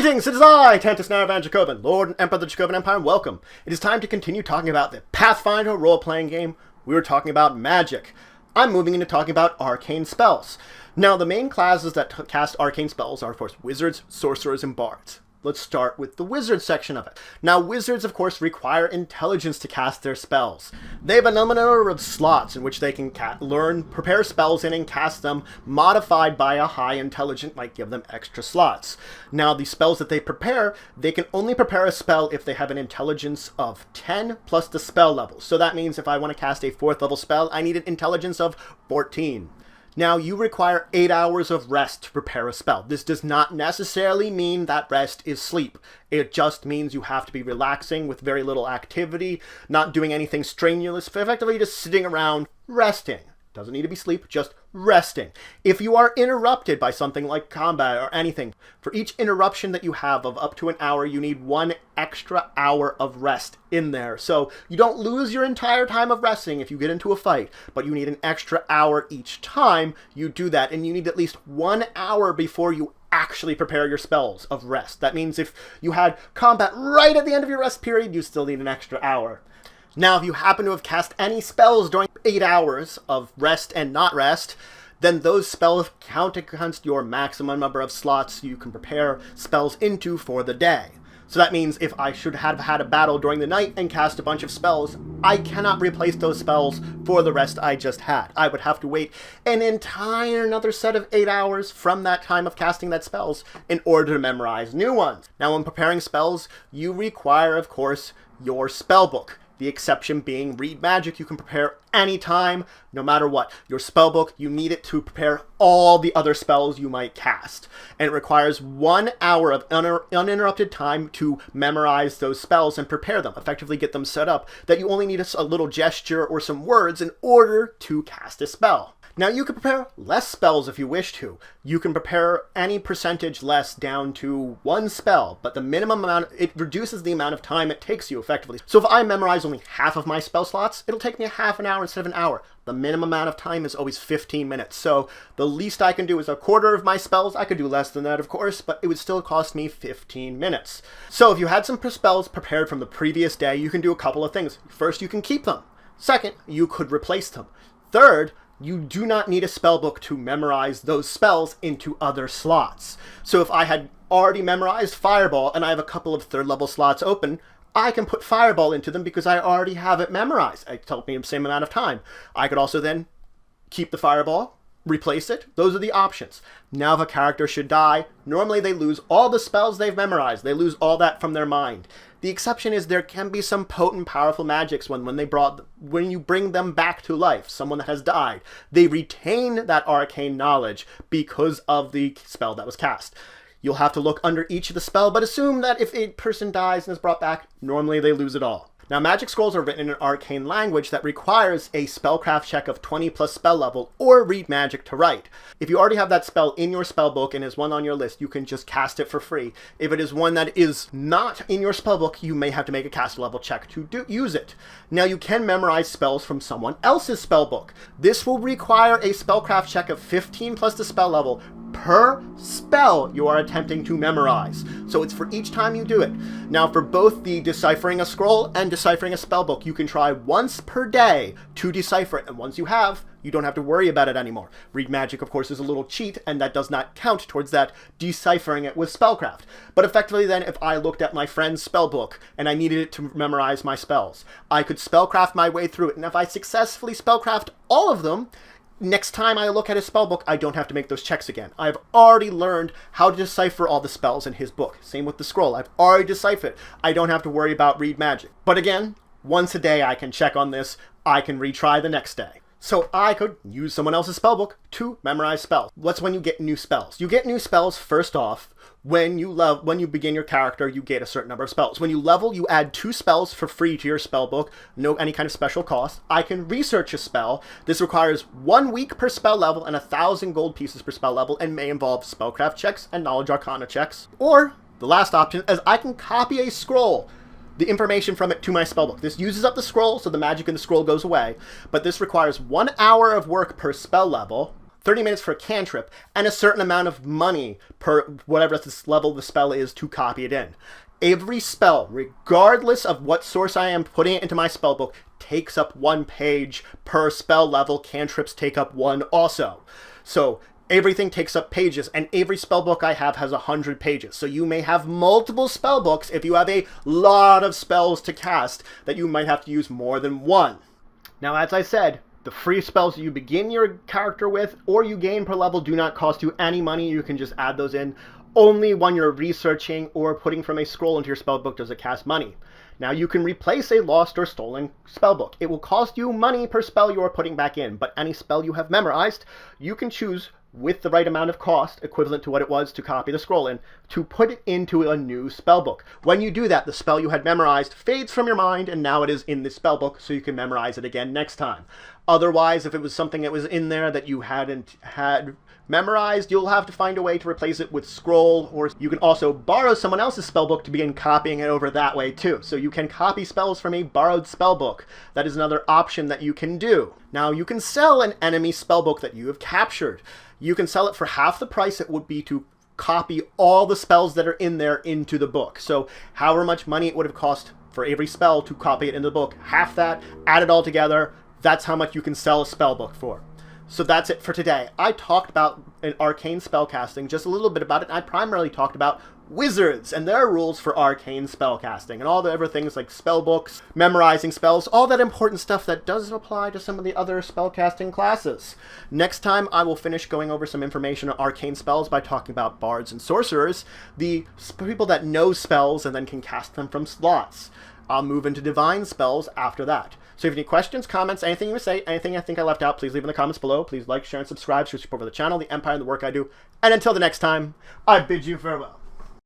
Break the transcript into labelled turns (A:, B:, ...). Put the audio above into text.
A: Greetings, it is I, Tantus Naravan Dracovin, Lord and Emperor of the Dracovin Empire, and welcome. It is time to continue talking about the Pathfinder role-playing game. We were talking about magic. I'm moving into talking about arcane spells. Now, the main classes that cast arcane spells are, of course, wizards, sorcerers, and bards. Let's start with the wizard section of it. Now, wizards, of course, require intelligence to cast their spells. They have a number of slots in which they can prepare spells in and cast them, modified by a high intelligence might give them extra slots. Now, the spells that they can only prepare a spell if they have an intelligence of 10 plus the spell level. So that means if I want to cast a 4th level spell, I need an intelligence of 14. Now, you require 8 hours of rest to prepare a spell. This does not necessarily mean that rest is sleep. It just means you have to be relaxing with very little activity, not doing anything strenuous, effectively just sitting around resting. Doesn't need to be sleep, just resting. If you are interrupted by something like combat or anything, for each interruption that you have of up to an hour, you need 1 extra hour of rest in there. So you don't lose your entire time of resting if you get into a fight, but you need an extra hour each time you do that, and you need at least 1 hour before you actually prepare your spells of rest. That means if you had combat right at the end of your rest period, you still need an extra hour. Now, if you happen to have cast any spells during 8 hours of rest and not rest, then those spells count against your maximum number of slots you can prepare spells into for the day. So that means if I should have had a battle during the night and cast a bunch of spells, I cannot replace those spells for the rest I just had. I would have to wait an entire another set of 8 hours from that time of casting that spells in order to memorize new ones. Now, when preparing spells, you require, of course, your spellbook. The exception being read magic. You can prepare anytime, no matter what. Your spellbook, you need it to prepare all the other spells you might cast. And it requires 1 hour of uninterrupted time to memorize those spells and prepare them, effectively get them set up, that you only need a little gesture or some words in order to cast a spell. Now, you can prepare less spells if you wish to. You can prepare any percentage less down to 1 spell, but the minimum amount, it reduces the amount of time it takes you effectively. So if I memorize only half of my spell slots, it'll take me a half an hour instead of an hour. The minimum amount of time is always 15 minutes. So the least I can do is a quarter of my spells. I could do less than that, of course, but it would still cost me 15 minutes. So if you had some spells prepared from the previous day, you can do a couple of things. First, you can keep them. Second, you could replace them. Third, you do not need a spellbook to memorize those spells into other slots. So if I had already memorized Fireball and I have a couple of 3rd level slots open, I can put Fireball into them because I already have it memorized. It took me the same amount of time. I could also then keep the Fireball, replace it. Those are the options. Now if a character should die, normally they lose all the spells they've memorized. They lose all that from their mind. The exception is there can be some potent, powerful magics when you bring them back to life, someone that has died. They retain that arcane knowledge because of the spell that was cast. You'll have to look under each of the spell, but assume that if a person dies and is brought back, normally they lose it all. Now, magic scrolls are written in an arcane language that requires a spellcraft check of 20 plus spell level or read magic to write. If you already have that spell in your spellbook and is one on your list, you can just cast it for free. If it is one that is not in your spellbook, you may have to make a cast level check to use it. Now, you can memorize spells from someone else's spellbook. This will require a spellcraft check of 15 plus the spell level per spell you are attempting to memorize. So it's for each time you do it. Now, for both the deciphering a scroll and deciphering a spellbook, you can try once per day to decipher it, and once you have, you don't have to worry about it anymore. Read magic, of course, is a little cheat, and that does not count towards that deciphering it with spellcraft. But effectively then, if I looked at my friend's spellbook and I needed it to memorize my spells, I could spellcraft my way through it, and if I successfully spellcraft all of them, next time I look at his spellbook, I don't have to make those checks again. I've already learned how to decipher all the spells in his book. Same with the scroll. I've already deciphered it. I don't have to worry about read magic. But again, once a day I can check on this. I can retry the next day. So I could use someone else's spellbook to memorize spells. What's when you get new spells? You get new spells first off. When you begin your character, you get a certain number of spells. When you level, you add 2 spells for free to your spellbook, no any kind of special cost. I can research a spell. This requires 1 week per spell level and 1,000 gold pieces per spell level, and may involve spellcraft checks and knowledge arcana checks. Or the last option is I can copy a scroll, the information from it, to my spellbook. This uses up the scroll, so the magic in the scroll goes away, but this requires 1 hour of work per spell level, 30 minutes for a cantrip, and a certain amount of money per whatever this level the spell is to copy it in. Every spell, regardless of what source I am putting it into my spellbook, takes up 1 page per spell level. Cantrips take up 1 also. So everything takes up pages, and every spellbook I have has 100 pages. So you may have multiple spellbooks if you have a lot of spells to cast that you might have to use more than 1. Now, as I said, the free spells you begin your character with or you gain per level do not cost you any money. You can just add those in. Only when you're researching or putting from a scroll into your spellbook does it cost money. Now, you can replace a lost or stolen spellbook. It will cost you money per spell you are putting back in, but any spell you have memorized, you can choose with the right amount of cost, equivalent to what it was to copy the scroll in, to put it into a new spellbook. When you do that, the spell you had memorized fades from your mind, and now it is in the spellbook, so you can memorize it again next time. Otherwise, if it was something that was in there that you hadn't had memorized, you'll have to find a way to replace it with scroll, or you can also borrow someone else's spellbook to begin copying it over that way too. So you can copy spells from a borrowed spellbook. That is another option that you can do. Now, you can sell an enemy spellbook that you have captured. You can sell it for half the price it would be to copy all the spells that are in there into the book. So however much money it would have cost for every spell to copy it into the book, half that, add it all together, that's how much you can sell a spellbook for. So that's it for today. I talked about an arcane spellcasting, just a little bit about it, and I primarily talked about wizards and their rules for arcane spellcasting, and all the other things like spellbooks, memorizing spells, all that important stuff that doesn't apply to some of the other spellcasting classes. Next time, I will finish going over some information on arcane spells by talking about bards and sorcerers, the people that know spells and then can cast them from slots. I'll move into divine spells after that. So if you have any questions, comments, anything you would say, anything I think I left out, please leave in the comments below. Please like, share, and subscribe to support for the channel, the empire, and the work I do. And until the next time, I bid you farewell.